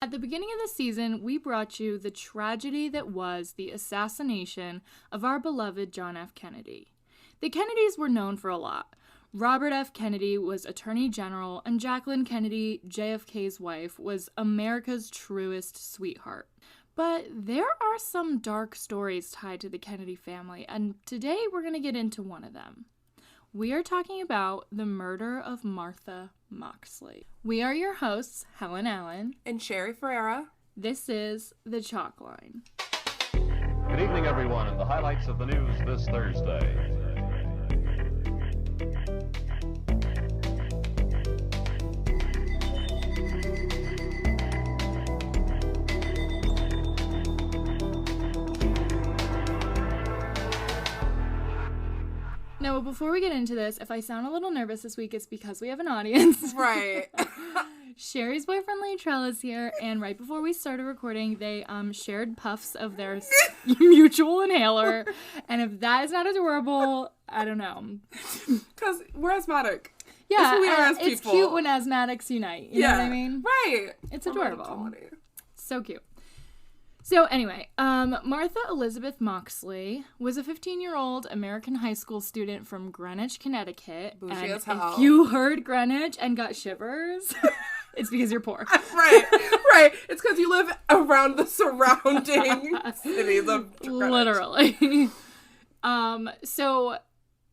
At the beginning of the season, we brought you the tragedy that was the assassination of our beloved John F. Kennedy. The Kennedys were known for a lot. Robert F. Kennedy was Attorney General, and Jaqueline Kennedy, JFK's wife, was America's truest sweetheart. But there are some dark stories tied to the Kennedy family, and today we're going to get into one of them. We are talking about the murder of Martha Moxley. We are your hosts, Helen Allen and Sherry Ferreira. This is The Chalk Line. Good evening, everyone, and the highlights of the news this Thursday. No, before we get into this, if I sound a little nervous this week, it's because we have an audience. Right. Sherry's boyfriend Latrell is here, and right before we started recording, they shared puffs of their mutual inhaler, and if that is not adorable, I don't know. Because we're asthmatic. Yeah, that's who we are as people. It's cute when asthmatics unite, you know what I mean? Right. It's adorable. So cute. So anyway, Martha Elizabeth Moxley was a 15-year-old American high school student from Greenwich, Connecticut. Bougie and as hell. If you heard Greenwich and got shivers, it's because you're poor. Right. It's because you live around the surrounding cities of Greenwich. Literally. So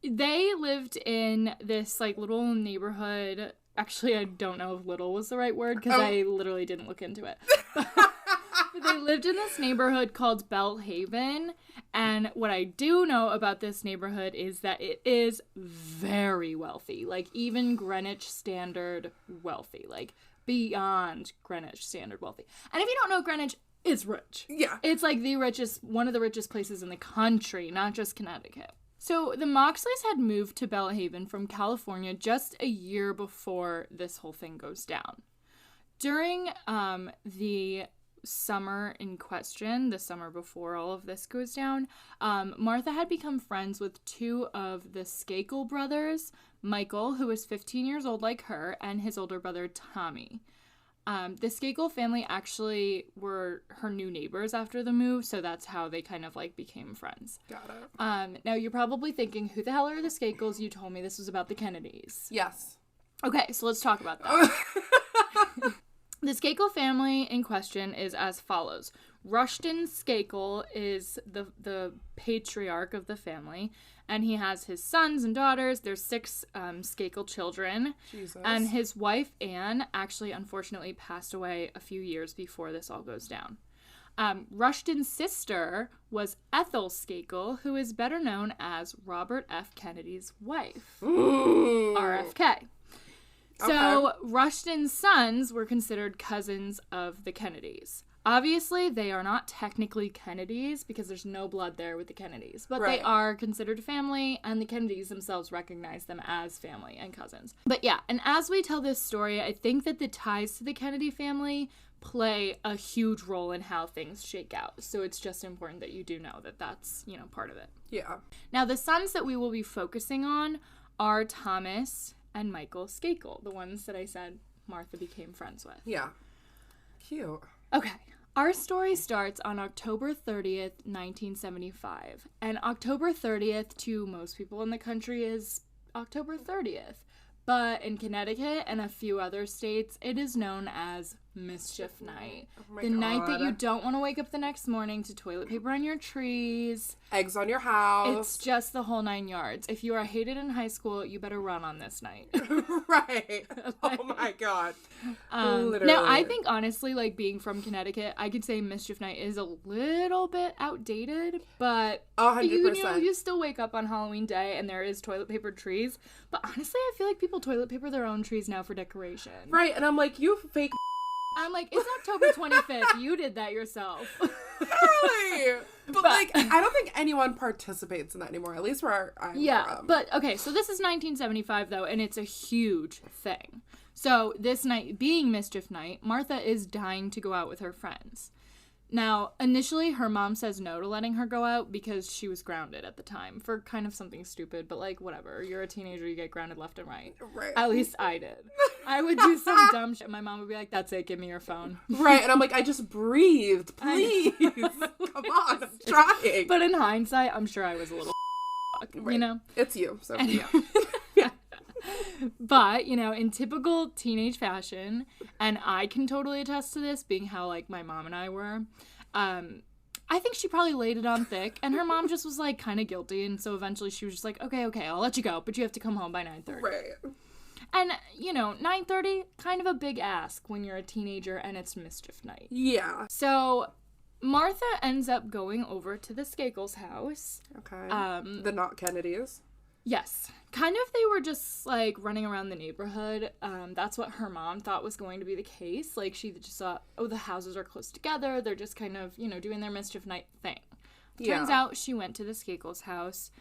they lived in this little neighborhood. Actually, I don't know if little was the right word because I literally didn't look into it. They lived in this neighborhood called Belhaven, and what I do know about this neighborhood is that it is very wealthy, even Greenwich Standard wealthy, beyond Greenwich Standard wealthy. And if you don't know Greenwich, it's rich. Yeah. It's one of the richest places in the country, not just Connecticut. So the Moxleys had moved to Belhaven from California just a year before this whole thing goes down. During the summer in question, the summer before all of this goes down, Martha had become friends with two of the Skakel brothers, Michael, who was 15 years old like her, and his older brother, Tommy. The Skakel family actually were her new neighbors after the move, so that's how they kind of became friends. Got it. Now you're probably thinking, who the hell are the Skakels? You told me this was about the Kennedys. Yes. Okay, so let's talk about that. The Skakel family in question is as follows. Rushton Skakel is the patriarch of the family, and he has his sons and daughters. There's 6 Skakel children. Jesus. And his wife, Anne, actually unfortunately passed away a few years before this all goes down. Rushton's sister was Ethel Skakel, who is better known as Robert F. Kennedy's wife. Ooh. RFK. So, Rushton's sons were considered cousins of the Kennedys. Obviously, they are not technically Kennedys because there's no blood there with the Kennedys. But They are considered family, and the Kennedys themselves recognize them as family and cousins. But yeah, and as we tell this story, I think that the ties to the Kennedy family play a huge role in how things shake out. So it's just important that you do know that that's, part of it. Yeah. Now, the sons that we will be focusing on are Thomas and Michael Skakel, the ones that I said Martha became friends with. Yeah. Cute. Okay. Our story starts on October 30th, 1975. And October 30th to most people in the country is October 30th. But in Connecticut and a few other states, it is known as Mischief Night. Oh my the God. night that you don't want to wake up the next morning to toilet paper on your trees. Eggs on your house. It's just the whole 9 yards. If you are hated in high school, you better run on this night. Right. Oh my God. Literally. Now, I think, honestly, being from Connecticut, I could say Mischief Night is a little bit outdated, but 100%. You still wake up on Halloween Day and there is toilet paper trees. But honestly, I feel like people toilet paper their own trees now for decoration. Right, and I'm like, you fake. I'm like, it's October 25th. You did that yourself. Really? But I don't think anyone participates in that anymore, at least where I'm from. But, okay, so this is 1975, though, and it's a huge thing. So, this night being Mischief Night, Martha is dying to go out with her friends. Now, initially, her mom says no to letting her go out because she was grounded at the time for kind of something stupid, but, like, whatever. You're a teenager, you get grounded left and right. Right. At least I did. I would do some dumb shit. My mom would be like, that's it, give me your phone. Right, and I'm like, I just breathed, please. Come on, I'm trying. But in hindsight, I'm sure I was a little Right. you know? It's you, so Anyway. yeah. But, you know, in typical teenage fashion, and I can totally attest to this, being how, like, my mom and I were, I think she probably laid it on thick, and her mom just was, like, kind of guilty, and so eventually she was just like, okay, I'll let you go, but you have to come home by 9:30. Right. And, you know, 9:30, kind of a big ask when you're a teenager and it's mischief night. Yeah. So Martha ends up going over to the Skakel's house. Okay. The not Kennedys. Yes. Kind of, they were just, like, running around the neighborhood. That's what her mom thought was going to be the case. Like, she just thought, oh, the houses are close together. They're just kind of, you know, doing their mischief night thing. Turns out she went to the Skakel's house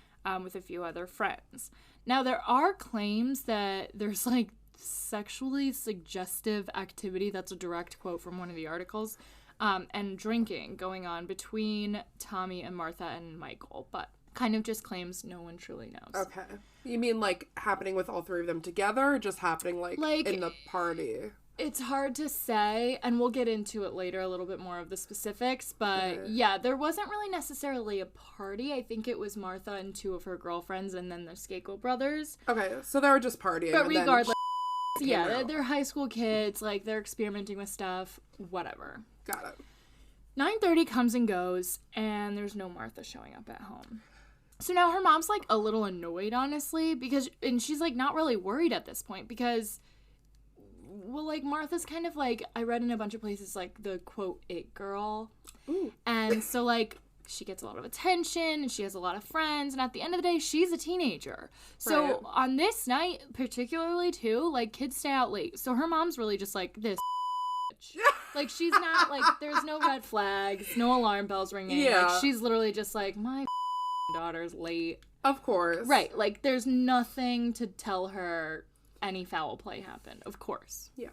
with a few other friends. Now, there are claims that there's, like, sexually suggestive activity. That's a direct quote from one of the articles. And drinking going on between Tommy and Martha and Michael. But kind of just claims no one truly knows. Okay. You mean, like, happening with all three of them together, or just happening, like in the party? It's hard to say, and we'll get into it later, a little bit more of the specifics, but yeah, there wasn't really necessarily a party. I think it was Martha and two of her girlfriends, and then the Skakel brothers. Okay, so they were just partying. But regardless, yeah, out. they're high school kids, like, they're experimenting with stuff, whatever. Got it. 9:30 comes and goes, and there's no Martha showing up at home. So now her mom's, like, a little annoyed, honestly, and she's, like, not really worried at this point, because, well, like, Martha's kind of, like, I read in a bunch of places, like, the, quote, it girl. Ooh. And so, like, she gets a lot of attention, and she has a lot of friends, and at the end of the day, she's a teenager. So Right. on this night, particularly, too, like, kids stay out late. So her mom's really just, like, this bitch. Like, she's not, like, there's no red flags, no alarm bells ringing. Yeah. Like, she's literally just like, my daughter's late. Of course. Right, like, there's nothing to tell her any foul play happened, of course. Yeah.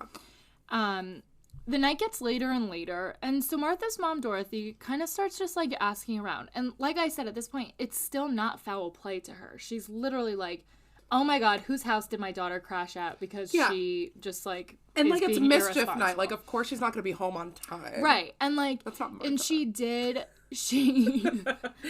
The night gets later and later, and so Martha's mom, Dorothy, kind of starts just, like, asking around. And like I said, at this point, it's still not foul play to her. She's literally like, oh my god, whose house did my daughter crash at? Because she just, like, and, is like, it's being mischief irresponsible. night. Like, of course she's not going to be home on time. Right, and, like, That's not Martha. and she Martha's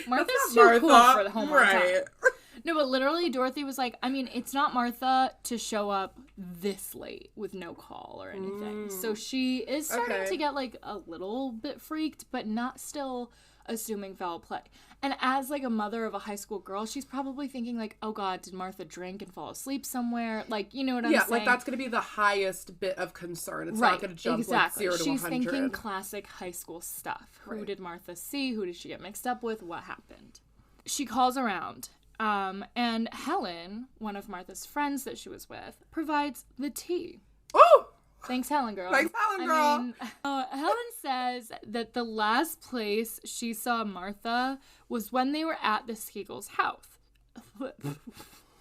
That's too not cool Martha. for the home on Right. time. No, but literally, Dorothy was like, I mean, it's not Martha to show up this late with no call or anything. So she is starting to get, like, a little bit freaked, but not still assuming foul play. And as, like, a mother of a high school girl, she's probably thinking, like, oh god, did Martha drink and fall asleep somewhere? Like, you know what I'm saying? Yeah, like, that's going to be the highest bit of concern. It's right, not going to jump, exactly. like, 0 to She's 100. thinking classic high school stuff. Who Right. did Martha see? Who did she get mixed up with? What happened? She calls around. And Helen, one of Martha's friends that she was with, provides the tea. Oh! Thanks, Helen girl. Thanks, Helen girl. Helen says that the last place she saw Martha was when they were at the Skakel's house.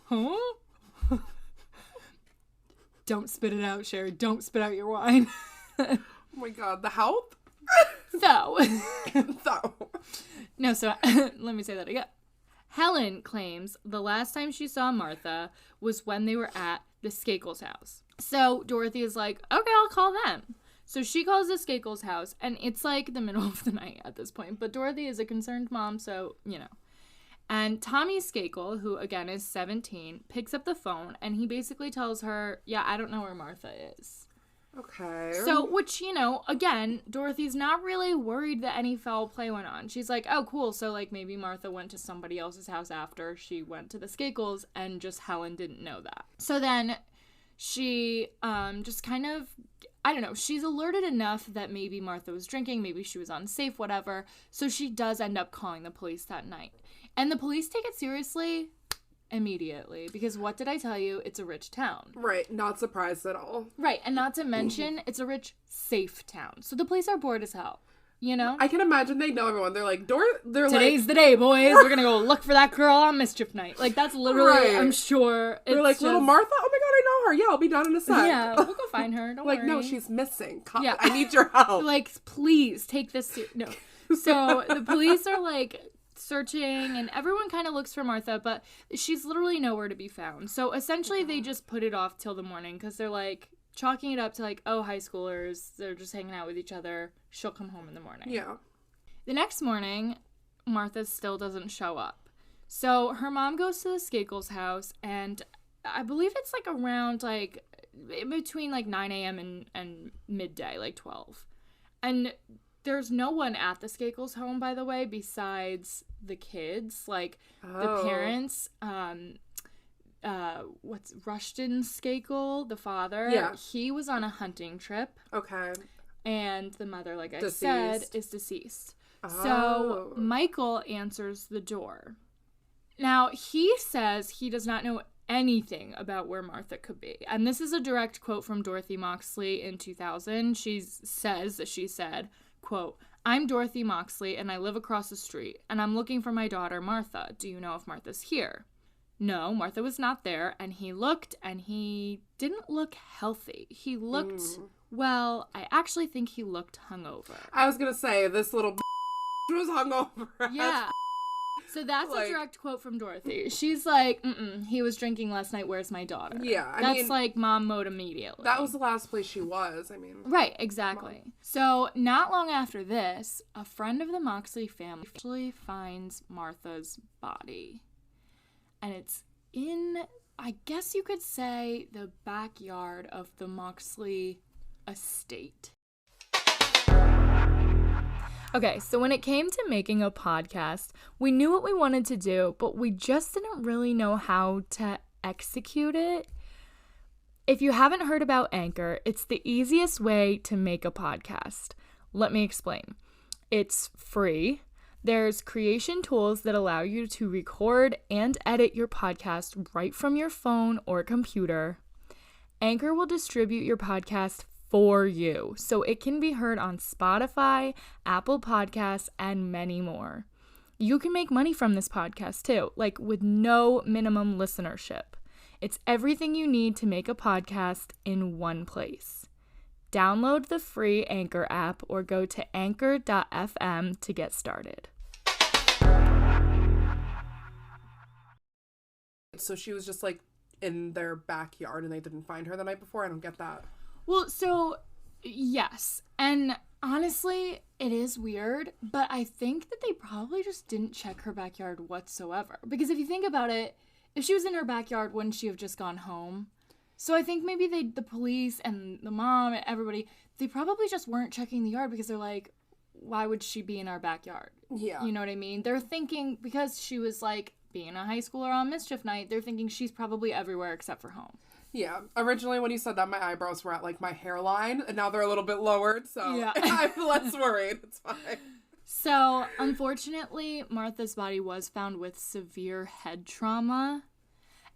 Huh? Don't spit it out, Sherry. Don't spit out your wine. Oh my god, the help? So. So. No, so let me say that again. Helen claims the last time she saw Martha was when they were at the Skakel's house. So Dorothy is like, okay, I'll call them. So she calls the Skakel's house, and it's like the middle of the night at this point. But Dorothy is a concerned mom, so, you know. And Tommy Skakel, who again is 17, picks up the phone, and he basically tells her, yeah, I don't know where Martha is. Okay. So, which, you know, again, Dorothy's not really worried that any foul play went on. She's like, oh, cool, so, like, maybe Martha went to somebody else's house after she went to the Skakels, and just Helen didn't know that. So then she just kind of, I don't know, she's alerted enough that maybe Martha was drinking, maybe she was unsafe, whatever, so she does end up calling the police that night. And the police take it seriously immediately, because what did I tell you? It's a rich town. Right, not surprised at all. Right, and not to mention, it's a rich, safe town. So the police are bored as hell, you know? I can imagine they know everyone. They're like, Today's the day, boys. We're gonna go look for that girl on mischief night. Like, that's literally, Right. I'm sure. They're like, little Martha? Oh my god, I know sure, yeah, I'll be done in a sec. Yeah, we'll go find her. Don't like, worry. no, she's missing. Yeah. I need your help. Like, please take this. No. So the police are like searching, and everyone kind of looks for Martha, but she's literally nowhere to be found. So essentially, they just put it off till the morning because they're like chalking it up to like, oh, high schoolers, they're just hanging out with each other. She'll come home in the morning. Yeah. The next morning, Martha still doesn't show up. So her mom goes to the Skakel's house, and I believe it's like around like in between like 9 a.m. and midday, like 12. And there's no one at the Skakel's home, by the way, besides the kids. Like the parents, what's Rushton Skakel, the father? Yeah. He was on a hunting trip. Okay. And the mother, like I Deceased. said, is deceased. Oh. So Michael answers the door. Now, he says he does not know anything about where Martha could be. And this is a direct quote from Dorothy Moxley in 2000. She said, quote, "I'm Dorothy Moxley and I live across the street and I'm looking for my daughter Martha. Do you know if Martha's here?" No, Martha was not there, and he looked and he didn't look healthy. He looked, well, I actually think he looked hungover. I was going to say, this little was hungover. Yeah. So that's a direct quote from Dorothy. She's like, he was drinking last night, where's my daughter? Yeah, I That's mean, like mom mode immediately. That was the last place she was, I mean. Right, exactly. So not long after this, a friend of the Moxley family actually finds Martha's body. And it's in, I guess you could say, the backyard of the Moxley estate. Okay, so when it came to making a podcast, we knew what we wanted to do, but we just didn't really know how to execute it. If you haven't heard about Anchor, it's the easiest way to make a podcast. Let me explain. It's free. There's creation tools that allow you to record and edit your podcast right from your phone or computer. Anchor will distribute your podcast for you, so it can be heard on Spotify, Apple Podcasts, and many more. You can make money from this podcast too, like with no minimum listenership. It's everything you need to make a podcast in one place. Download the free Anchor app or go to anchor.fm to get started. So she was just like in their backyard and they didn't find her the night before? I don't get that. Well, so, yes. And honestly, it is weird, but I think that they probably just didn't check her backyard whatsoever. Because if you think about it, if she was in her backyard, wouldn't she have just gone home? So I think maybe the police and the mom and everybody, they probably just weren't checking the yard because they're like, why would she be in our backyard? Yeah. You know what I mean? They're thinking, because she was like being a high schooler on mischief night, they're thinking she's probably everywhere except for home. Yeah. Originally, when you said that, my eyebrows were at, like, my hairline, and now they're a little bit lowered, so yeah. I'm less worried. It's fine. So, unfortunately, Martha's body was found with severe head trauma,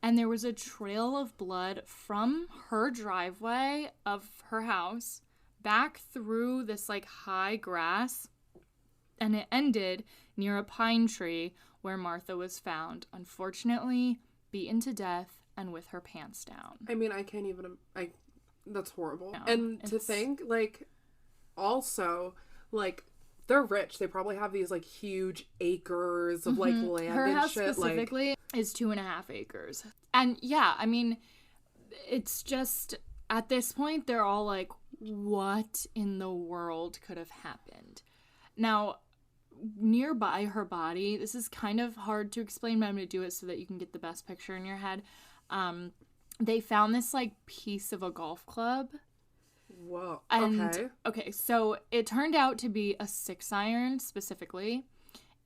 and there was a trail of blood from her driveway of her house back through this, like, high grass, and it ended near a pine tree where Martha was found, unfortunately, beaten to death and with her pants down. I mean, I can't even, that's horrible. No, and to think, like, also, like, they're rich. They probably have these, like, huge acres of, like, land her and house shit. specifically is 2.5 acres. And, yeah, I mean, it's just, at this point, they're all like, what in the world could have happened? Now, nearby her body, this is kind of hard to explain, but I'm going to do it so that you can get the best picture in your head. They found this, like, piece of a golf club. Whoa. And, okay, so it turned out to be a 6-iron specifically.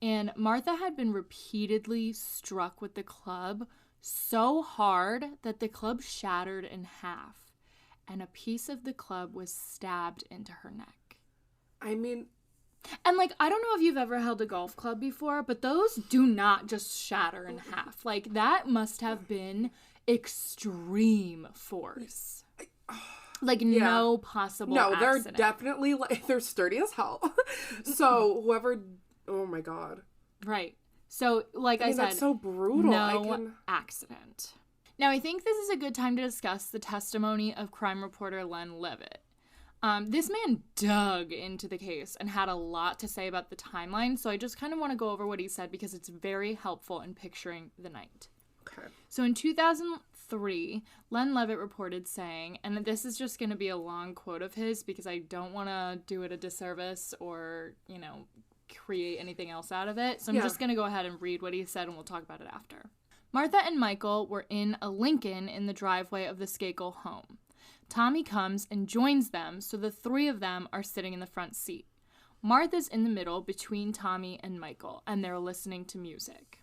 And Martha had been repeatedly struck with the club so hard that the club shattered in half. And a piece of the club was stabbed into her neck. I mean... And, like, I don't know if you've ever held a golf club before, but those do not just shatter in half. Like, that must have been extreme force. Like, yeah. No possible accident. They're definitely, like, they're sturdy as hell. So, whoever, oh my God. Right. So, like I said, that's so brutal. No accident. Now, I think this is a good time to discuss the testimony of crime reporter Len Levitt. This man dug into the case and had a lot to say about the timeline, so I just kind of want to go over what he said because it's very helpful in picturing the night. Okay. So in 2003, Len Levitt reported saying, and this is just going to be a long quote of his because I don't want to do it a disservice or, create anything else out of it. So I'm just going to go ahead and read what he said and we'll talk about it after. Martha and Michael were in a Lincoln in the driveway of the Skakel home. Tommy comes and joins them, so the three of them are sitting in the front seat. Martha's in the middle between Tommy and Michael, and they're listening to music.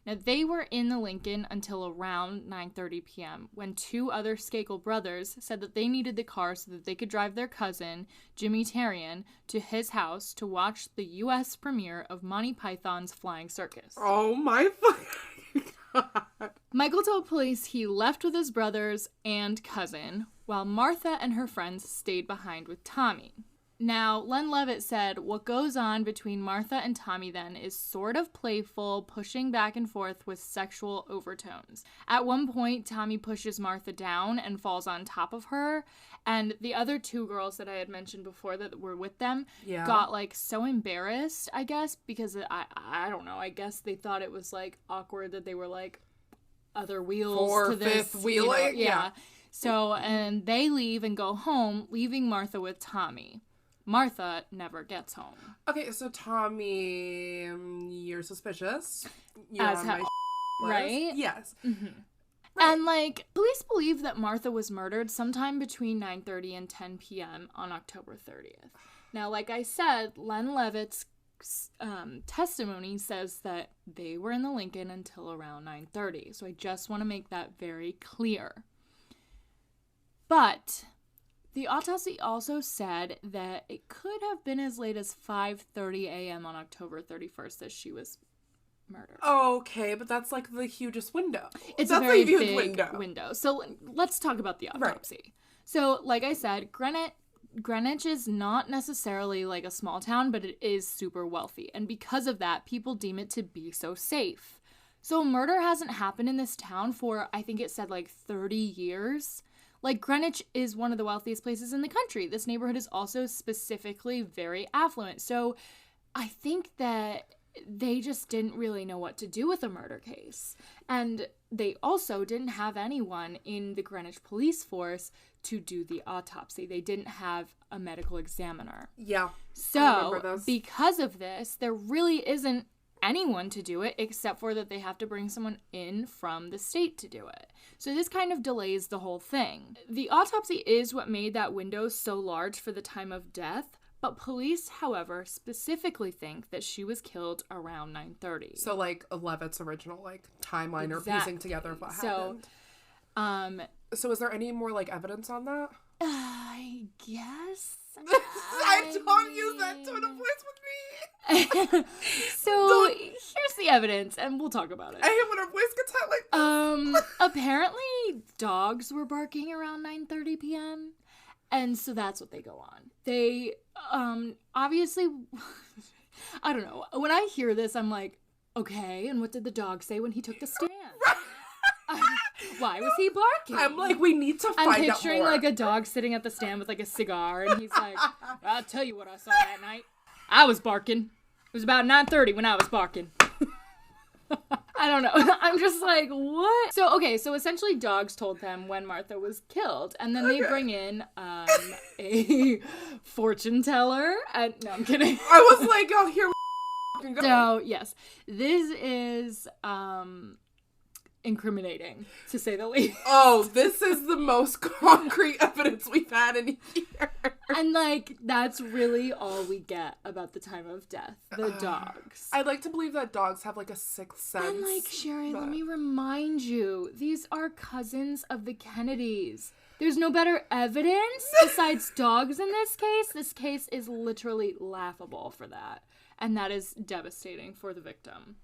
Now, they were in the Lincoln until around 9:30 p.m. when two other Skakel brothers said that they needed the car so that they could drive their cousin, Jimmy Tarian, to his house to watch the U.S. premiere of Monty Python's Flying Circus. Oh my fucking God. Michael told police he left with his brothers and cousin, while Martha and her friends stayed behind with Tommy. Now, Len Levitt said, what goes on between Martha and Tommy then is sort of playful, pushing back and forth with sexual overtones. At one point, Tommy pushes Martha down and falls on top of her, and the other two girls that I had mentioned before that were with them got, so embarrassed, I guess, because I don't know, I guess they thought it was, awkward that they were, other wheels to this. Fifth wheeling? Yeah. So, and they leave and go home, leaving Martha with Tommy. Martha never gets home. Okay, so Tommy, you're suspicious. You're As on hell, my right? list. Yes. Mm-hmm. Right. And, police believe that Martha was murdered sometime between 9:30 and 10 p.m. on October 30th. Now, like I said, Len Levitt's testimony says that they were in the Lincoln until around 9:30. So I just want to make that very clear. But the autopsy also said that it could have been as late as 5:30 a.m. on October 31st that she was murdered. Okay, but that's the hugest window. It's that's a very huge big window. So let's talk about the autopsy. Right. So, like I said, Greenwich is not necessarily a small town, but it is super wealthy. And because of that, people deem it to be so safe. So murder hasn't happened in this town for, I think it said 30 years. Greenwich is one of the wealthiest places in the country. This neighborhood is also specifically very affluent. So I think that they just didn't really know what to do with a murder case. And they also didn't have anyone in the Greenwich police force to do the autopsy. They didn't have a medical examiner. Yeah. So because of this, there really isn't anyone to do it except for that they have to bring someone in from the state to do it. So this kind of delays the whole thing. The autopsy is what made that window so large for the time of death, but police, however, specifically think that she was killed around 9:30. So Levitt's original timeline or piecing together of what happened. So is there any more evidence on that? I guess. I don't use that tone of voice with me. So here's the evidence, and we'll talk about it. I hate when her voice gets hot like this. Apparently dogs were barking around 9:30 p.m. And so that's what they go on. They, obviously, I don't know. When I hear this, I'm like, okay, and what did the dog say when he took the stand? Why was he barking? I'm like, we need to find out more. I'm picturing a dog sitting at the stand with a cigar, and he's like, I'll tell you what I saw that night. I was barking. It was about 9:30 when I was barking. I don't know. I'm just like, what? So essentially dogs told them when Martha was killed, and then they bring in a fortune teller. No, I'm kidding. I was like, oh, here we go. So, yes. This is incriminating, to say the least. Oh, this is the most concrete evidence we've had in years. And, that's really all we get about the time of death. The dogs. I'd like to believe that dogs have, a sixth sense. And, Sherry, let me remind you, these are cousins of the Kennedys. There's no better evidence besides dogs in this case. This case is literally laughable for that. And that is devastating for the victim.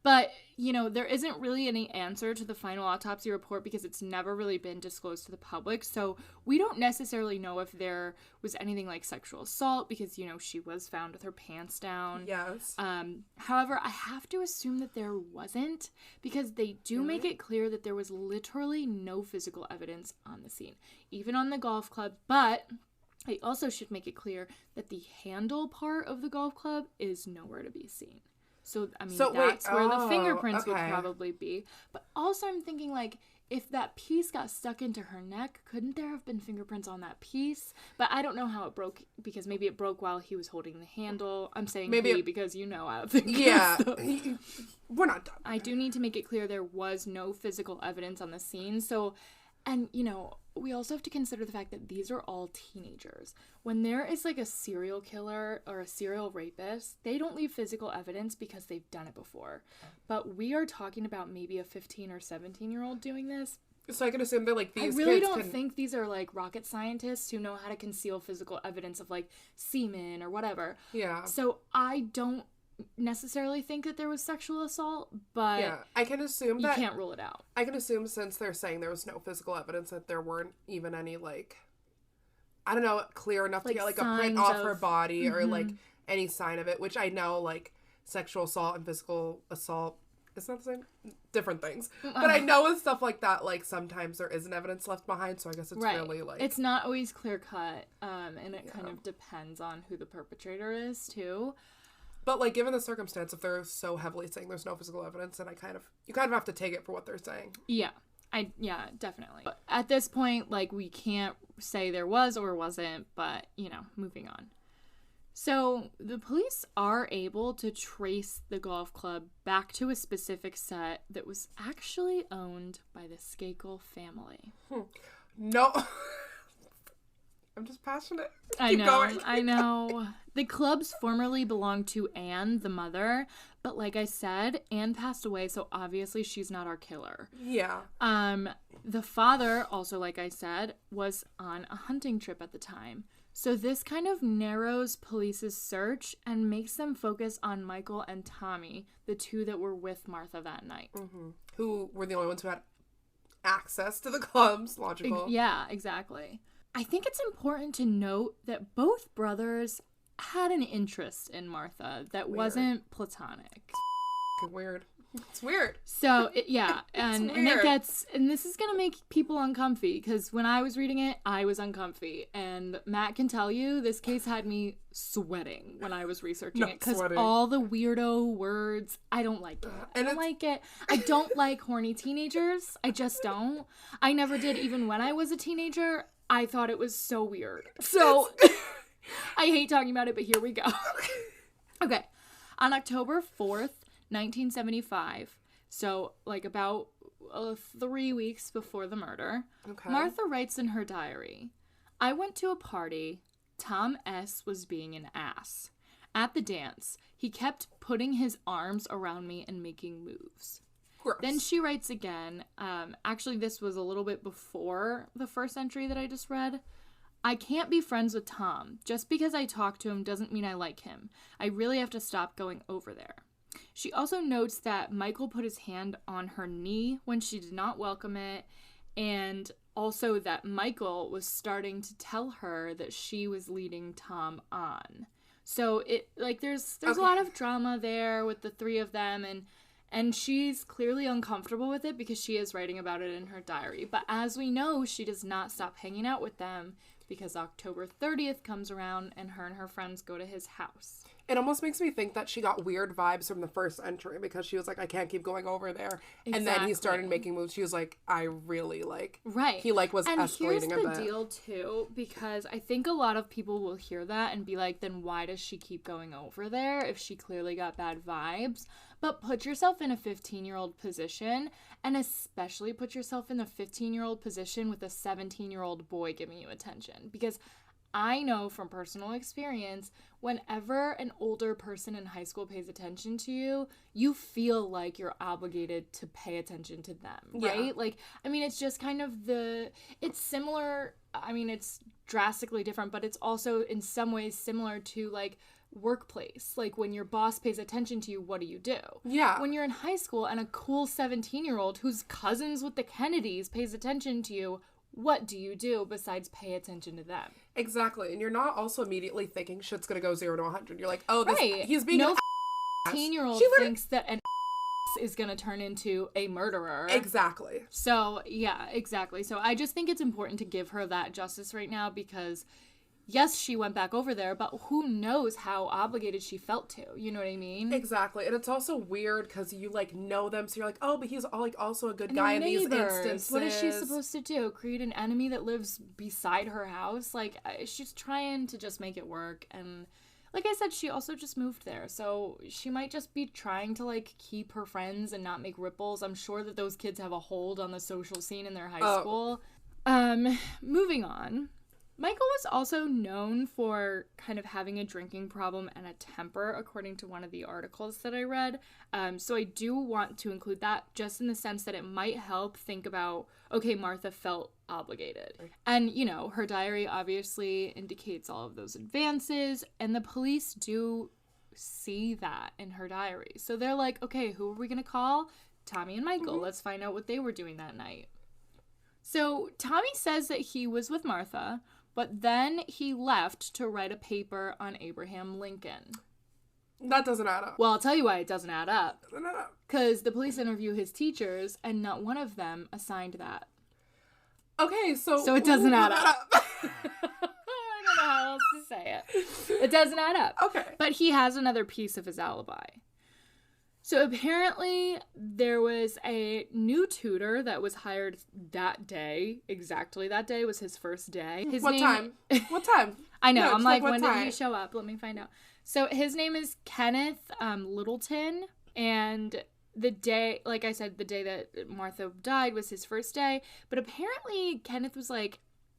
But, you know, there isn't really any answer to the final autopsy report because it's never really been disclosed to the public. So we don't necessarily know if there was anything like sexual assault because, you know, she was found with her pants down. Yes. However, I have to assume that there wasn't because they do make it clear that there was literally no physical evidence on the scene, even on the golf club. But I also should make it clear that the handle part of the golf club is nowhere to be seen. So, I mean, that's where the fingerprints would probably be. But also I'm thinking, like, if that piece got stuck into her neck, couldn't there have been fingerprints on that piece? But I don't know how it broke, because maybe it broke while he was holding the handle. I'm saying maybe because, you know, I don't think we're not done. I do need to make it clear there was no physical evidence on the scene. So, and, you know, we also have to consider the fact that these are all teenagers. When there is, like, a serial killer or a serial rapist, they don't leave physical evidence because they've done it before. But we are talking about maybe a 15 or 17-year-old doing this. So I can assume they're, like, these kids I really don't think these are, like, rocket scientists who know how to conceal physical evidence of, like, semen or whatever. Yeah. So I don't necessarily think that there was sexual assault, but yeah, I can assume that you can't rule it out. I can assume, since they're saying there was no physical evidence, that there weren't even any, like, I don't know, clear enough to get, like, a print off her body or, like, any sign of it, which I know, like, sexual assault and physical assault is not the same, different things. But I know with stuff like that, like, sometimes there isn't evidence left behind, so I guess it's really, like, it's not always clear cut, and it kind of depends on who the perpetrator is too. But, like, given the circumstance, if they're so heavily saying there's no physical evidence, then you kind of have to take it for what they're saying. Yeah, definitely. But at this point, like, we can't say there was or wasn't, but, you know, moving on. So the police are able to trace the golf club back to a specific set that was actually owned by the Skakel family. No. I'm just passionate. Keep going. I know. The clubs formerly belonged to Anne, the mother, but like I said, Anne passed away, so obviously she's not our killer. Yeah. The father, also like I said, was on a hunting trip at the time. So this kind of narrows police's search and makes them focus on Michael and Tommy, the two that were with Martha that night. Mm-hmm. Who were the only ones who had access to the clubs. Logical. Yeah, exactly. I think it's important to note that both brothers had an interest in Martha that wasn't platonic. Weird. It's weird. So, and this is going to make people uncomfy, because when I was reading it, I was uncomfy. And Matt can tell you, this case had me sweating when I was researching it, because all the weirdo words, I don't like it. I don't like horny teenagers. I just don't. I never did, even when I was a teenager. I thought it was so weird. So, I hate talking about it, but here we go. Okay. On October 4th, 1975, so like about 3 weeks before the murder, Martha writes in her diary, "I went to a party. Tom S. was being an ass. At the dance, he kept putting his arms around me and making moves." Gross. Then she writes again, actually this was a little bit before the first entry that I just read. "I can't be friends with Tom. Just because I talk to him doesn't mean I like him. I really have to stop going over there." She also notes that Michael put his hand on her knee when she did not welcome it, and also that Michael was starting to tell her that she was leading Tom on. So it, like, there's a lot of drama there with the three of them, and she's clearly uncomfortable with it because she is writing about it in her diary. But as we know, she does not stop hanging out with them because October 30th comes around and her friends go to his house. It almost makes me think that she got weird vibes from the first entry, because she was like, I can't keep going over there. Exactly. And then he started making moves. She was like, I really like... Right. He like was escalating a bit. And here's the deal too, because I think a lot of people will hear that and be like, then why does she keep going over there if she clearly got bad vibes? But put yourself in a 15-year-old position, and especially put yourself in the 15-year-old position with a 17-year-old boy giving you attention. Because I know from personal experience, whenever an older person in high school pays attention to you, you feel like you're obligated to pay attention to them, right? Yeah. Like, I mean, it's just kind of it's similar, I mean, it's drastically different, but it's also in some ways similar to, like, workplace. Like, when your boss pays attention to you, what do you do? Yeah. When you're in high school and a cool 17-year-old who's cousins with the Kennedys pays attention to you, what do you do besides pay attention to them? Exactly. And you're not also immediately thinking shit's going to go 0 to 100. You're like, oh, this, he's being no 15-year-old thinks that an is going to turn into a murderer. Exactly. So, yeah, exactly. So I just think it's important to give her that justice right now because, yes, she went back over there, but who knows how obligated she felt to. You know what I mean? Exactly. And it's also weird because you, like, know them, so you're like, oh, but he's, like, also a good guy in these instances. What is she supposed to do? Create an enemy that lives beside her house? Like, she's trying to just make it work, and like I said, she also just moved there, so she might just be trying to, like, keep her friends and not make ripples. I'm sure that those kids have a hold on the social scene in their high school. Moving on. Michael was also known for kind of having a drinking problem and a temper, according to one of the articles that I read. So I do want to include that just in the sense that it might help think about, okay, Martha felt obligated. And, you know, her diary obviously indicates all of those advances, and the police do see that in her diary. So they're like, okay, who are we going to call? Tommy and Michael. Mm-hmm. Let's find out what they were doing that night. So Tommy says that he was with Martha, but then he left to write a paper on Abraham Lincoln. That doesn't add up. Well, I'll tell you why it doesn't add up. Doesn't add up. Because the police interview his teachers, and not one of them assigned that. Okay, so it doesn't add up. I don't know how else to say it. It doesn't add up. Okay. But he has another piece of his alibi. So apparently there was a new tutor that was hired that day. Exactly that day was his first day. What time? I know. No, I'm like, when did he show up? Let me find out. So his name is Kenneth Littleton, and the day, like I said, the day that Martha died was his first day. But apparently Kenneth was like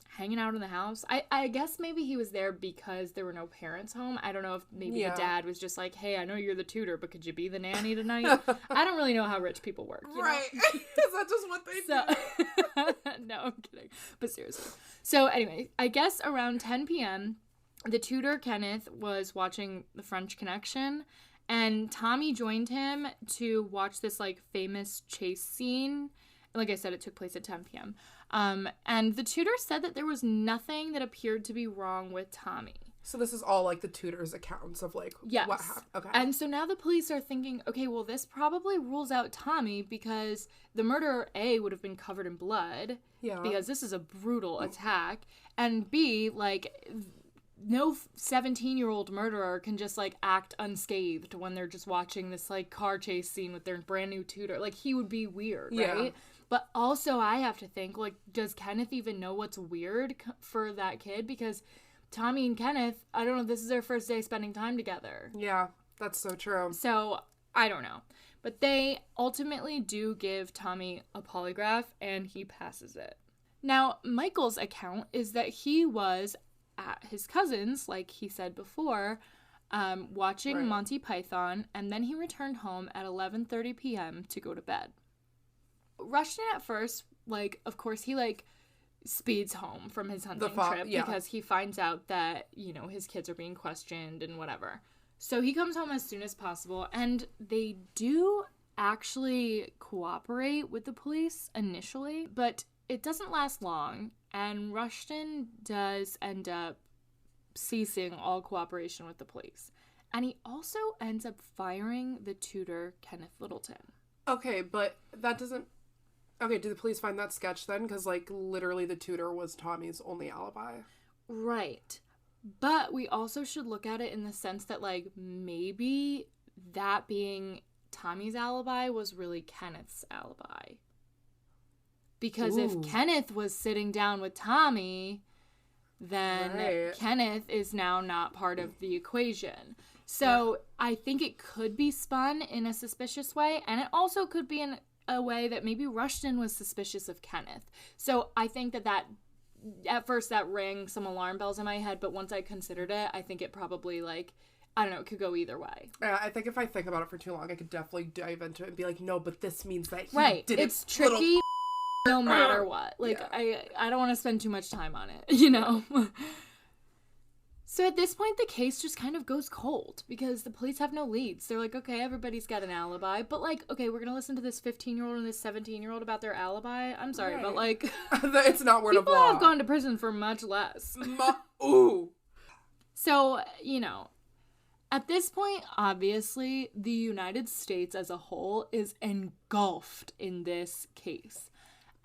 hanging out in the house. I guess maybe he was there because there were no parents home. I don't know if maybe the dad was just like, hey, I know you're the tutor, but could you be the nanny tonight? I don't really know how rich people work. Right. Is that just what they do? No, I'm kidding. But seriously. So anyway, I guess around 10 p.m., the tutor, Kenneth, was watching The French Connection, and Tommy joined him to watch this, like, famous chase scene. Like I said, it took place at 10 p.m. And the tutor said that there was nothing that appeared to be wrong with Tommy. So this is all, like, the tutor's accounts of, like, yes. What happened. Okay. And so now the police are thinking, okay, well, this probably rules out Tommy because the murderer, A, would have been covered in blood. Yeah. Because this is a brutal attack. And B, like, no 17-year-old murderer can just, like, act unscathed when they're just watching this, like, car chase scene with their brand new tutor. Like, he would be weird, right? Yeah. But also I have to think, like, does Kenneth even know what's weird for that kid? Because Tommy and Kenneth, I don't know, this is their first day spending time together. Yeah, that's so true. So, I don't know. But they ultimately do give Tommy a polygraph, and he passes it. Now, Michael's account is that he was at his cousin's, like he said before, watching Monty Python, and then he returned home at 11:30 p.m. to go to bed. Rushton at first, like, of course, he, like, speeds home from his hunting trip because he finds out that, you know, his kids are being questioned and whatever. So he comes home as soon as possible, and they do actually cooperate with the police initially, but it doesn't last long, and Rushton does end up ceasing all cooperation with the police. And he also ends up firing the tutor, Kenneth Littleton. Okay, but that doesn't... Okay, did the police find that sketch then? Because, like, literally the tutor was Tommy's only alibi. Right. But we also should look at it in the sense that, like, maybe that being Tommy's alibi was really Kenneth's alibi. Because if Kenneth was sitting down with Tommy, then Kenneth is now not part of the equation. So I think it could be spun in a suspicious way, and it also could be in a way that maybe Rushton was suspicious of Kenneth. So I think that at first that rang some alarm bells in my head, but once I considered it, I think it probably, like, I don't know, it could go either way. I think if I think about it for too long, I could definitely dive into it and be like, no, but this means that he did it's tricky no matter what. Like, I don't want to spend too much time on it, you know? So at this point, the case just kind of goes cold because the police have no leads. They're like, okay, everybody's got an alibi. But, like, okay, we're going to listen to this 15-year-old and this 17-year-old about their alibi? I'm sorry, right. But, like... it's not word of law. People have gone to prison for much less. Ooh. So, you know, at this point, obviously, the United States as a whole is engulfed in this case.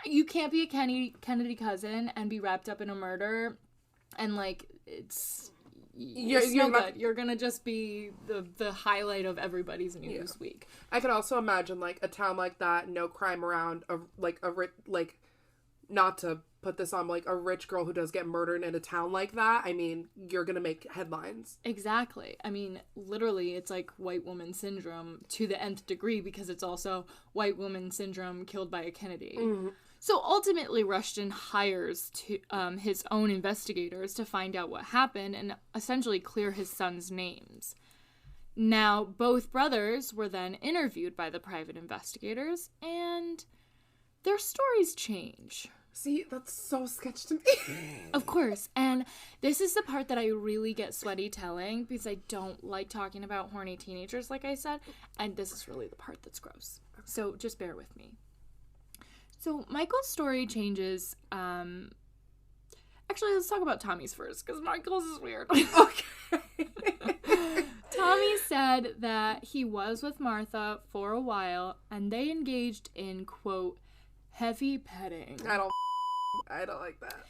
You can't be a Kennedy cousin and be wrapped up in a murder and, like, it's no good. You're gonna just be the highlight of everybody's news week. I could also imagine, like, a town like that, no crime around, not to put this on, like, a rich girl who does get murdered in a town like that. I mean, you're gonna make headlines. Exactly. I mean, literally, it's like white woman syndrome to the nth degree because it's also white woman syndrome killed by a Kennedy. Mm-hmm. So ultimately, Rushton hires his own investigators to find out what happened and essentially clear his son's names. Now, both brothers were then interviewed by the private investigators, and their stories change. See, that's so sketch to me. Of course, and this is the part that I really get sweaty telling because I don't like talking about horny teenagers, like I said, and this is really the part that's gross. So just bear with me. So Michael's story changes. Actually, let's talk about Tommy's first, because Michael's is weird. Okay. Tommy said that he was with Martha for a while, and they engaged in, quote, heavy petting. I don't like that.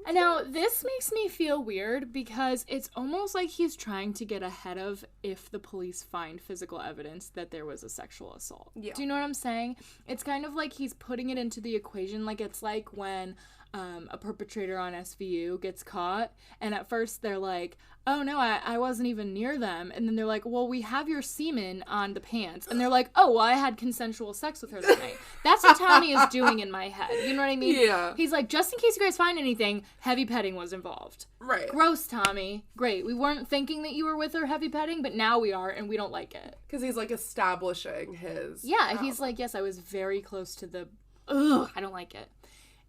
And now, this makes me feel weird because it's almost like he's trying to get ahead of if the police find physical evidence that there was a sexual assault. Yeah. Do you know what I'm saying? It's kind of like he's putting it into the equation, like it's like when a perpetrator on SVU gets caught, and at first they're like, oh no, I wasn't even near them, and then they're like, well, we have your semen on the pants, and they're like, oh, well, I had consensual sex with her that night. That's what Tommy is doing in my head, you know what I mean? Yeah. He's like, just in case you guys find anything, heavy petting was involved. Right. Gross, Tommy. Great. We weren't thinking that you were with her heavy petting, but now we are, and we don't like it. Because he's, like, establishing his... Yeah, he's like, yes, I was very close to the... Ugh, I don't like it.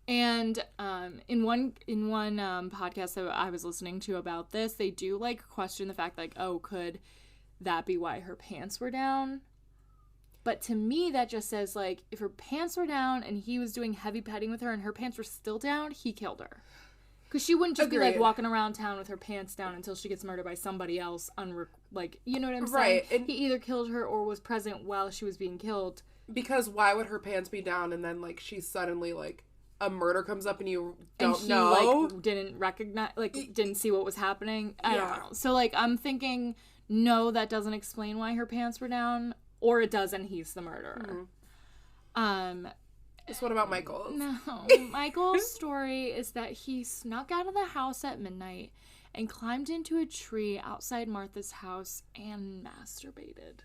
And in one podcast that I was listening to about this, they do, like, question the fact, like, oh, could that be why her pants were down? But to me, that just says, like, if her pants were down and he was doing heavy petting with her and her pants were still down, he killed her. Because she wouldn't just be, like, walking around town with her pants down until she gets murdered by somebody else, you know what I'm saying? Right. And he either killed her or was present while she was being killed. Because why would her pants be down and then, like, she's suddenly, like... a murder comes up and you don't know. Like, didn't recognize, like, didn't see what was happening. I don't know. So, like, I'm thinking, no, that doesn't explain why her pants were down, or it does and he's the murderer. Mm-hmm. So what about Michael's? No. Michael's story is that he snuck out of the house at midnight and climbed into a tree outside Martha's house and masturbated.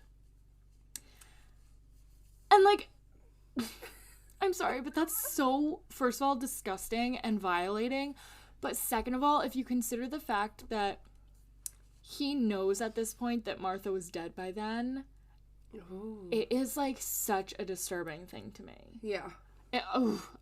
And, like... I'm sorry, but that's so, first of all, disgusting and violating. But second of all, if you consider the fact that he knows at this point that Martha was dead by then, it is, like, such a disturbing thing to me. Yeah.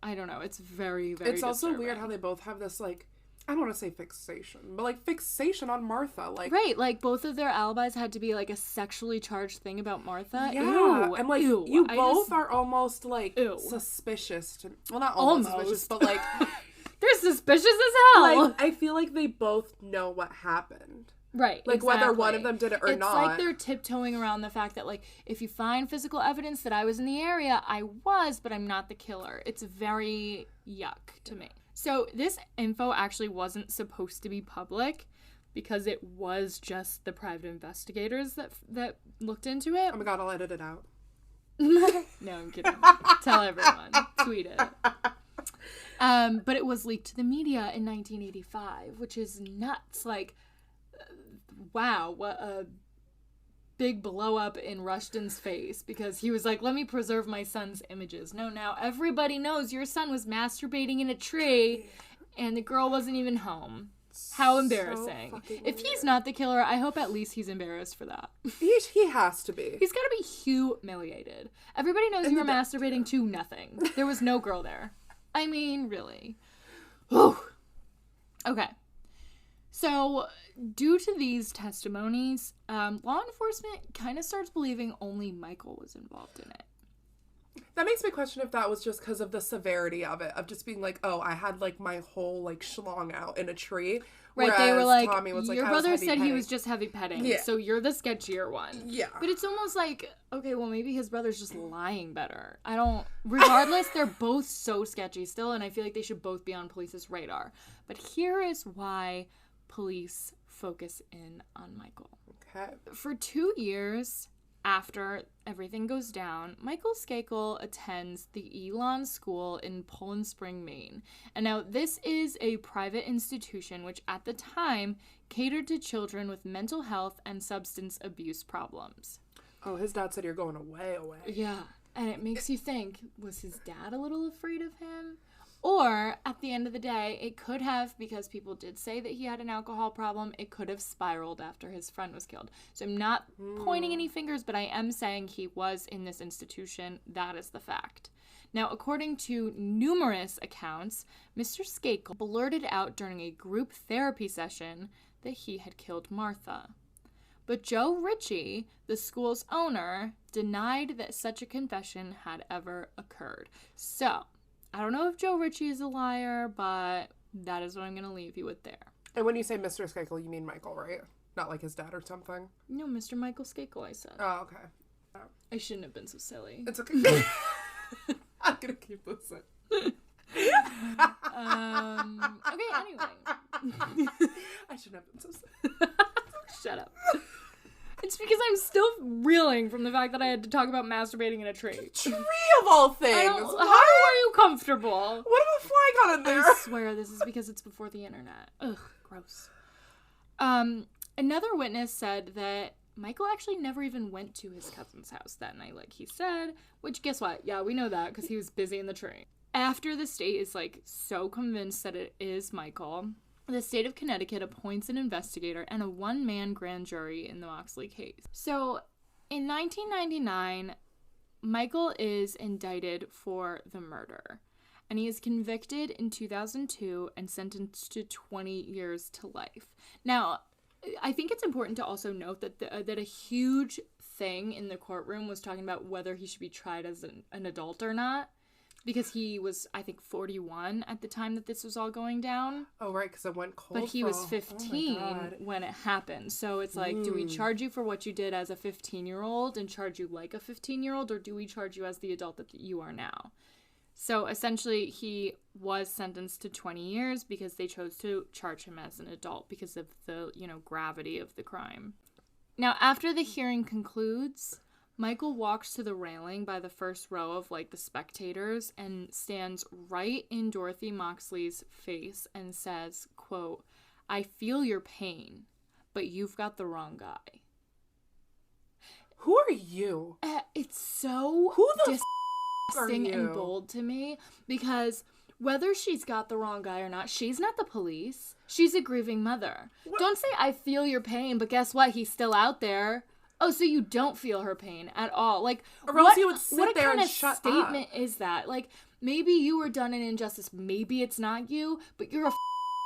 I don't know. It's very, very It's disturbing. also weird how they both have this, like, I don't want to say fixation, but, like, fixation on Martha. Like, right, like, both of their alibis had to be, like, a sexually charged thing about Martha. Yeah, Ew. and, like, Ew. you both are almost, like, suspicious. Well, not almost suspicious, but, like... They're suspicious as hell! Like, I feel like they both know what happened. Right, like, exactly. whether one of them did it or not. It's like they're tiptoeing around the fact that, like, if you find physical evidence that I was in the area, I was, but I'm not the killer. It's very yuck to me. So this info actually wasn't supposed to be public because it was just the private investigators that looked into it. Oh my god, I'll edit it out. No, I'm kidding. Tell everyone. Tweet it. But it was leaked to the media in 1985, which is nuts. Like, wow, what a big blow up in Rushton's face, because he was like, let me preserve my son's images. No, now everybody knows your son was masturbating in a tree and the girl wasn't even home. How embarrassing. So if he's not the killer, I hope at least he's embarrassed for that. He has to be. He's got to be humiliated. Everybody knows you were masturbating to nothing. There was no girl there. I mean, really. Whew. Okay. So Due to these testimonies, law enforcement kind of starts believing only Michael was involved in it. That makes me question if that was just because of the severity of it, of just being like, oh, I had, like, my whole, like, schlong out in a tree. Right, they were like, Tommy was like, your brother said he was just heavy petting, so you're the sketchier one. Yeah. But it's almost like, okay, well, maybe his brother's just lying better. Regardless, they're both so sketchy still, and I feel like they should both be on police's radar. But here is why police focus in on Michael. Okay. For 2 years after everything goes down, Michael Skakel attends the Elon School in Poland Spring, Maine. And now this is a private institution which at the time catered to children with mental health and substance abuse problems. Oh, his dad said you're going away. Yeah, and it makes you think, was his dad a little afraid of him? Or, at the end of the day, it could have, because people did say that he had an alcohol problem, it could have spiraled after his friend was killed. So I'm not pointing any fingers, but I am saying he was in this institution. That is the fact. Now, according to numerous accounts, Mr. Skakel blurted out during a group therapy session that he had killed Martha. But Joe Ritchie, the school's owner, denied that such a confession had ever occurred. So, I don't know if Joe Ritchie is a liar, but that is what I'm going to leave you with there. And when you say Mr. Skakel, you mean Michael, right? Not like his dad or something? No, Mr. Michael Skakel, I said. Oh, okay. I shouldn't have been so silly. It's okay. I'm going to keep listening. Okay, anyway. I shouldn't have been so silly. Shut up. It's because I'm still reeling from the fact that I had to talk about masturbating in a tree. Tree of all things! How are you comfortable? What if a fly got in there? I swear this is because it's before the internet. Ugh, gross. Another witness said that Michael actually never even went to his cousin's house that night, like he said, which, guess what? Yeah, we know that because he was busy in the tree. After the state is, like, so convinced that it is Michael, the state of Connecticut appoints an investigator and a one-man grand jury in the Moxley case. So, in 1999, Michael is indicted for the murder, and he is convicted in 2002 and sentenced to 20 years to life. Now, I think it's important to also note that that a huge thing in the courtroom was talking about whether he should be tried as an adult or not. Because he was, I think, 41 at the time that this was all going down. Oh, right, because it went cold. But he was 15 when it happened. So it's like, do we charge you for what you did as a 15-year-old and charge you like a 15-year-old? Or do we charge you as the adult that you are now? So essentially, he was sentenced to 20 years because they chose to charge him as an adult because of the, gravity of the crime. Now, after the hearing concludes, Michael walks to the railing by the first row of, the spectators and stands right in Dorothy Moxley's face and says, quote, "I feel your pain, but you've got the wrong guy." Who are you? It's so disgusting and bold to me because whether she's got the wrong guy or not, she's not the police. She's a grieving mother. What? Don't say, "I feel your pain," but guess what? He's still out there. Oh, so you don't feel her pain at all. Or else you would sit there and shut up. What kind of statement is that? Maybe you were done an injustice. Maybe it's not you, but you're a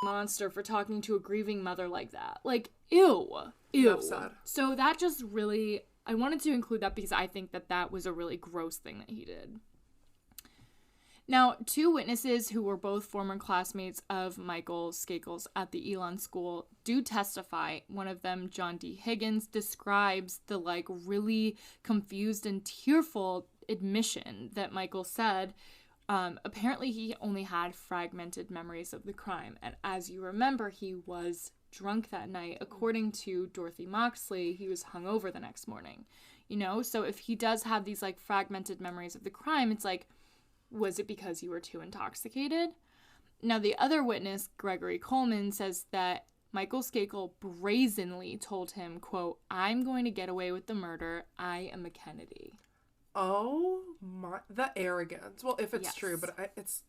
monster for talking to a grieving mother like that. Ew. Sad. So that just really, I wanted to include that because I think that was a really gross thing that he did. Now, two witnesses who were both former classmates of Michael Skakel's at the Elon School do testify. One of them, John D. Higgins, describes the really confused and tearful admission that Michael said. Apparently, he only had fragmented memories of the crime. And as you remember, he was drunk that night. According to Dorothy Moxley, he was hungover the next morning. So if he does have these fragmented memories of the crime, it's was it because you were too intoxicated? Now, the other witness, Gregory Coleman, says that Michael Skakel brazenly told him, quote, "I'm going to get away with the murder. I am a Kennedy." Oh, my, the arrogance. Well, if it's true, but it's...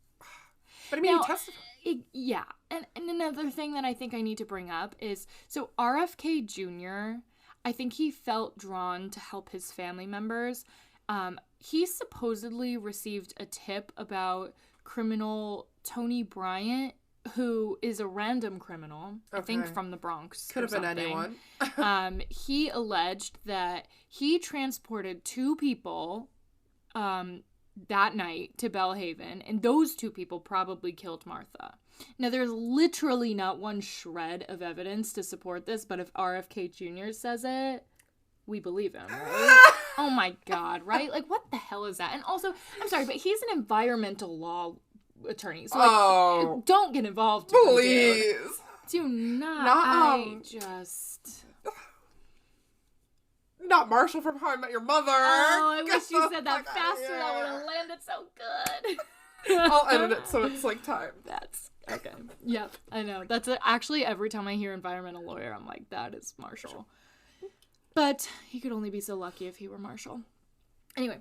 But now, he testified. Yeah. And another thing that I think I need to bring up is, so RFK Jr., I think he felt drawn to help his family members. He supposedly received a tip about criminal Tony Bryant who is a random criminal, I think from the Bronx. Could have been anyone. He alleged that he transported 2 people that night to Belhaven, and those 2 people probably killed Martha. Now, there's literally not one shred of evidence to support this, but if RFK Jr. says it, we believe him, right? Oh my God, right? Like, what the hell is that? And also, I'm sorry, but he's an environmental law attorney, so don't get involved. Please. Do not. Not Marshall from How I Met Your Mother. Oh, I wish you said that faster. That would have landed so good. I'll edit it so it's like time. That's okay. Yep, I know. That's actually every time I hear environmental lawyer, I'm like, that is Marshall. But he could only be so lucky if he were Marshall. Anyway,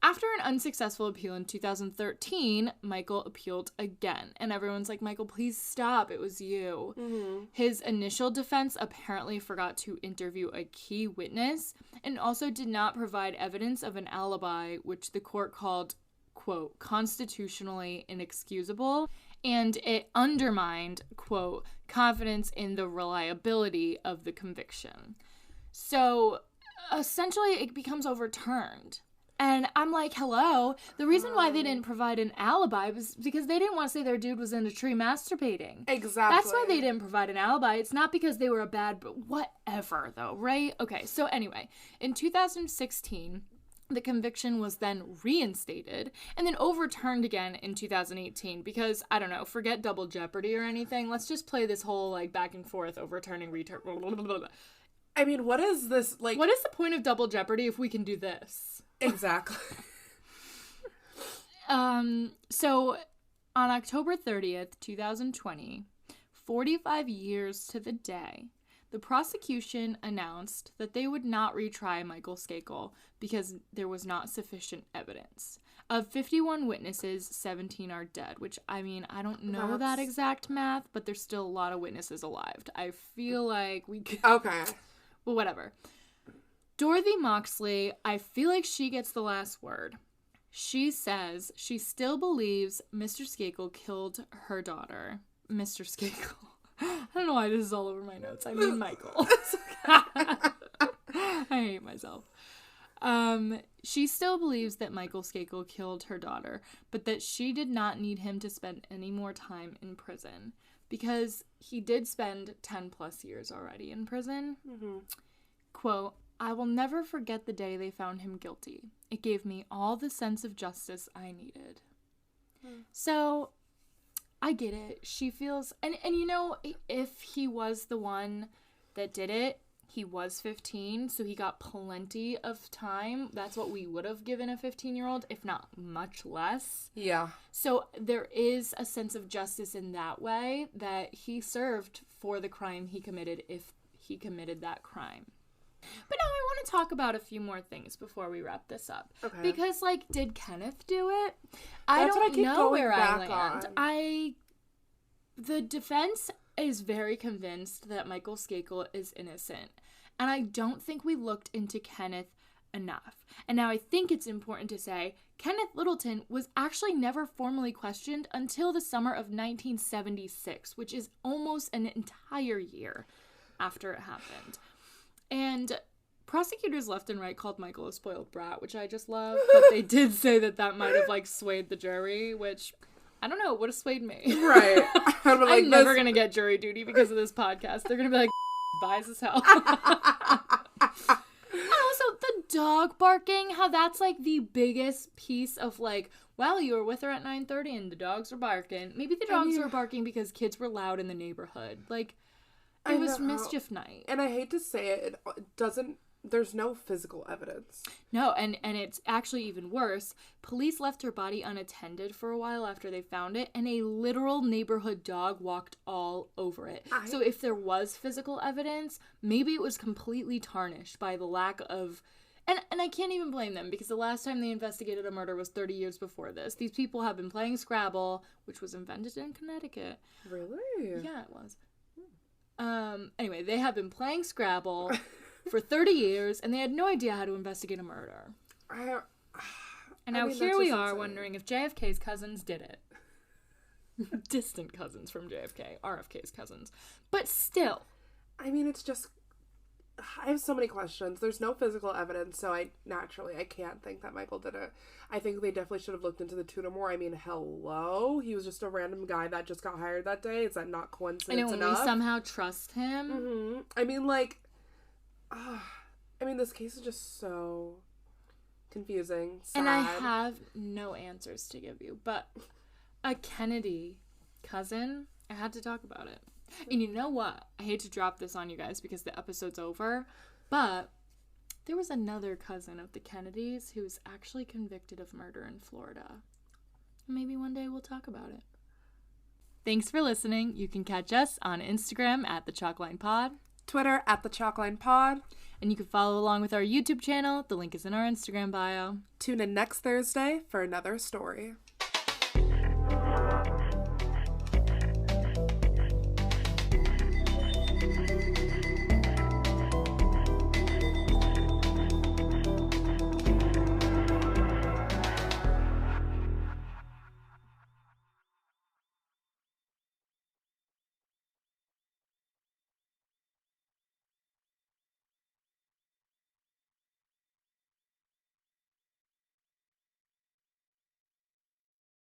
after an unsuccessful appeal in 2013, Michael appealed again. And everyone's like, Michael, please stop. It was you. Mm-hmm. His initial defense apparently forgot to interview a key witness and also did not provide evidence of an alibi, which the court called, quote, constitutionally inexcusable. And it undermined, quote, confidence in the reliability of the conviction. So essentially it becomes overturned. And I'm like, hello, the reason why they didn't provide an alibi was because they didn't want to say their dude was in a tree masturbating. Exactly. That's why they didn't provide an alibi. It's not because they were a bad, but whatever though, right? Okay, so anyway, in 2016, the conviction was then reinstated and then overturned again in 2018 because, I don't know, forget double jeopardy or anything. Let's just play this whole, like, back and forth, overturning, I mean, what is this, like... What is the point of double jeopardy if we can do this? Exactly. So, on October 30th, 2020, 45 years to the day, the prosecution announced that they would not retry Michael Skakel because there was not sufficient evidence. Of 51 witnesses, 17 are dead, which, I mean, I don't know that exact math, but there's still a lot of witnesses alive. I feel like we could... Okay. Well, whatever. Dorothy Moxley, I feel like she gets the last word. She says she still believes Mr. Skakel killed her daughter. Mr. Skakel. I don't know why this is all over my notes. I mean Michael. I hate myself. She still believes that Michael Skakel killed her daughter, but that she did not need him to spend any more time in prison. Because he did spend 10 plus years already in prison. Mm-hmm. Quote, I will never forget the day they found him guilty. It gave me all the sense of justice I needed. So, I get it. She feels... And you know, if he was the one that did it, he was 15, so he got plenty of time. That's what we would have given a 15-year-old, if not much less. Yeah. So there is a sense of justice in that way that he served for the crime he committed if he committed that crime. But now I want to talk about a few more things before we wrap this up. Okay. Because, like, did Kenneth do it? I don't know where I land. The defense is very convinced that Michael Skakel is innocent. And I don't think we looked into Kenneth enough. And now I think it's important to say Kenneth Littleton was actually never formally questioned until the summer of 1976, which is almost an entire year after it happened. And prosecutors left and right called Michael a spoiled brat, which I just love. But they did say that might have, like, swayed the jury, which... I don't know, it would have swayed me. Right. I'm never going to get jury duty because of this podcast. They're going to be like, biased as hell. Also, the dog barking, how that's, like, the biggest piece of, like, well, you were with her at 9:30 and the dogs were barking. Maybe the dogs were barking because kids were loud in the neighborhood. Like, it was mischief night. And I hate to say it, there's no physical evidence. No, and it's actually even worse. Police left her body unattended for a while after they found it, and a literal neighborhood dog walked all over it. So if there was physical evidence, maybe it was completely tarnished by the lack of... And I can't even blame them, because the last time they investigated a murder was 30 years before this. These people have been playing Scrabble, which was invented in Connecticut. Really? Yeah, it was. Anyway, they have been playing Scrabble... for 30 years, and they had no idea how to investigate a murder. And now here we are wondering if JFK's cousins did it. distant cousins from JFK, RFK's cousins. But still. I mean, it's just, I have so many questions. There's no physical evidence, so I can't think that Michael did it. I think they definitely should have looked into the tuna more. I mean, hello? He was just a random guy that just got hired that day. Is that not coincidence enough? We somehow trust him. Mm-hmm. I mean, like, this case is just so confusing, sad. And I have no answers to give you, but a Kennedy cousin, I had to talk about it. And you know what? I hate to drop this on you guys because the episode's over, but there was another cousin of the Kennedys who was actually convicted of murder in Florida. Maybe one day we'll talk about it. Thanks for listening. You can catch us on Instagram at @TheChalkLinePod, Twitter at @TheChalkLinePod, and you can follow along with our YouTube channel. The link is in our Instagram bio. Tune in next Thursday for another story.